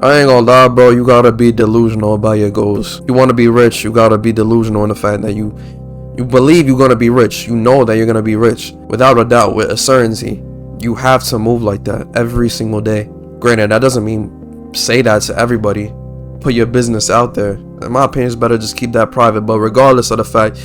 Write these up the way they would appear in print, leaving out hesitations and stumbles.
I ain't gonna lie, bro. You gotta be delusional about your goals. You want to be rich, you gotta be delusional in the fact that you believe you're gonna be rich. You know that you're gonna be rich without a doubt, with a certainty. You have to move like that every single day. Granted, that doesn't mean say that to everybody. Put your business out there. In my opinion, it's better just keep that private. But regardless of the fact,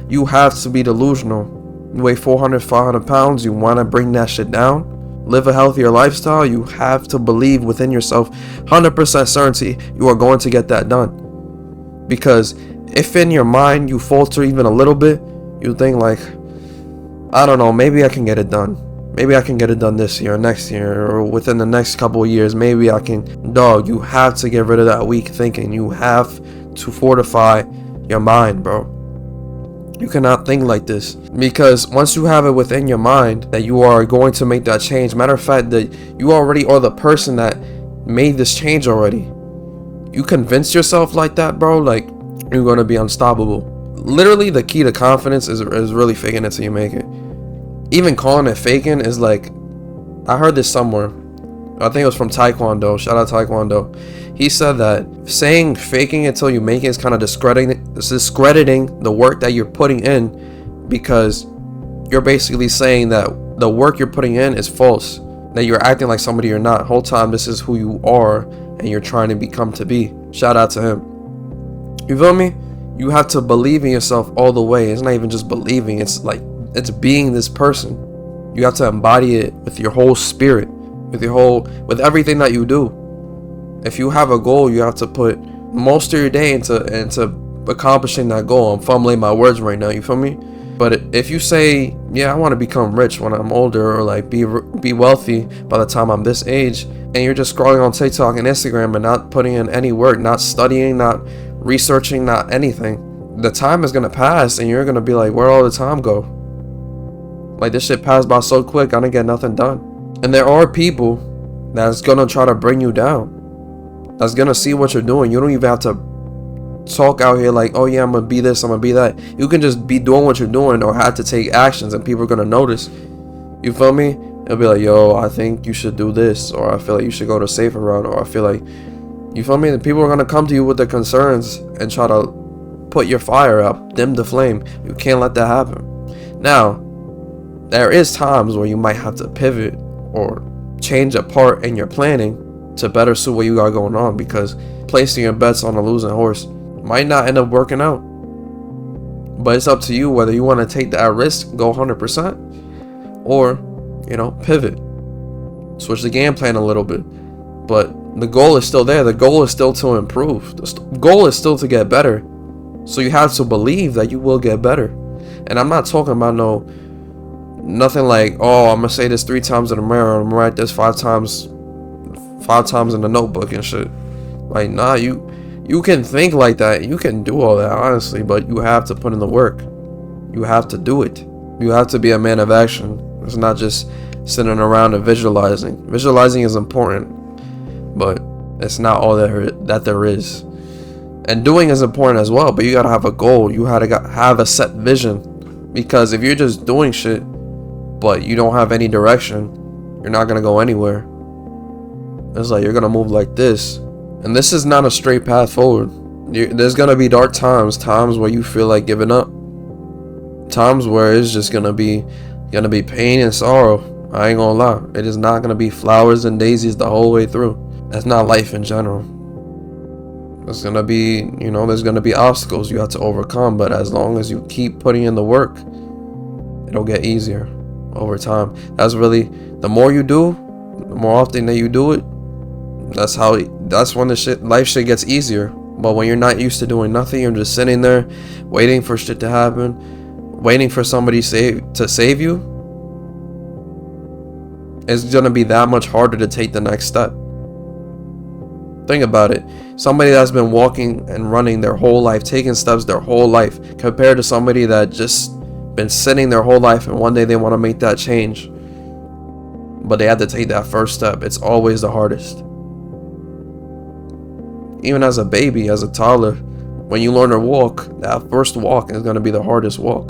you have to be delusional. You weigh 400, 500 pounds. You want to bring that shit down. Live a healthier lifestyle. You have to believe within yourself, 100% certainty, you are going to get that done. Because if in your mind you falter even a little bit, you think like, I don't know, maybe I can get it done. Maybe I can get it done this year, or next year, or within the next couple of years. Maybe I can. Dog, you have to get rid of that weak thinking. You have to fortify your mind, bro. You cannot think like this, because once you have it within your mind that you are going to make that change, matter of fact, that you already are the person that made this change already. You convince yourself like that, bro, like you're going to be unstoppable. Literally, the key to confidence is really faking it till you make it. Even calling it faking is like, I heard this somewhere. I think it was from Taekwondo. Shout out Taekwondo. He said that saying faking it till you make it is kind of discrediting the work that you're putting in, because you're basically saying that the work you're putting in is false, that you're acting like somebody you're not. Whole time this is who you are and you're trying to become to be. Shout out to him. You feel me? You have to believe in yourself all the way. It's not even just believing, it's like, it's being this person. You have to embody it with your whole spirit, with everything that you do. If you have a goal, you have to put most of your day into accomplishing that goal. I'm fumbling my words right now, you feel me? But if you say, yeah, I want to become rich when I'm older, or like be wealthy by the time I'm this age, and you're just scrolling on TikTok and Instagram and not putting in any work, not studying, not researching, not anything, the time is going to pass and you're going to be like, where'd all the time go? Like, this shit passed by so quick, I didn't get nothing done. And there are people that's gonna try to bring you down, that's gonna see what you're doing. You don't even have to talk out here like, oh yeah, I'm gonna be this, I'm gonna be that. You can just be doing what you're doing, or have to take actions, and people are gonna notice. You feel me? They'll be like, yo, I think you should do this, or I feel like you should go the safer route, or I feel like, you feel me? The people are gonna come to you with their concerns and try to put your fire up, dim the flame. You can't let that happen. Now, there is times where you might have to pivot or change a part in your planning to better suit what you got going on, because placing your bets on a losing horse might not end up working out. But it's up to you whether you want to take that risk, go 100%, or, pivot, switch the game plan a little bit. But the goal is still there. The goal is still to improve. The goal is still to get better. So you have to believe that you will get better. And I'm not talking about nothing like, oh, I'm gonna say this 3 times in the mirror, I'm gonna write this 5 times in the notebook and shit. Like, nah, you can think like that, you can do all that, honestly, but you have to put in the work. You have to do it. You have to be a man of action. It's not just sitting around and visualizing. Visualizing is important, but it's not all that there is. And doing is important as well, but you gotta have a goal. You gotta have a set vision, because if you're just doing shit but you don't have any direction, you're not gonna go anywhere. It's like you're gonna move like this, and this is not a straight path forward. There's gonna be dark times where you feel like giving up, times where it's just gonna be pain and sorrow. I ain't gonna lie, it is not gonna be flowers and daisies the whole way through. That's not life in general. There's gonna be, there's gonna be obstacles you have to overcome, but as long as you keep putting in the work, it'll get easier over time. That's really, the more you do, the more often that you do it, that's when life shit gets easier. But when you're not used to doing nothing, you're just sitting there waiting for shit to happen, waiting for somebody to save you, it's gonna be that much harder to take the next step. Think about it. Somebody that's been walking and running their whole life, taking steps their whole life, compared to somebody that just been sitting their whole life and one day they want to make that change, but they had to take that first step. It's always the hardest. Even as a baby, as a toddler, when you learn to walk, that first walk is going to be the hardest walk.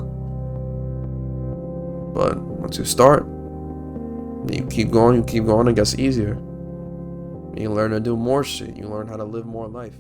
But once you start, you keep going, it gets easier. You learn to do more shit. You learn how to live more life.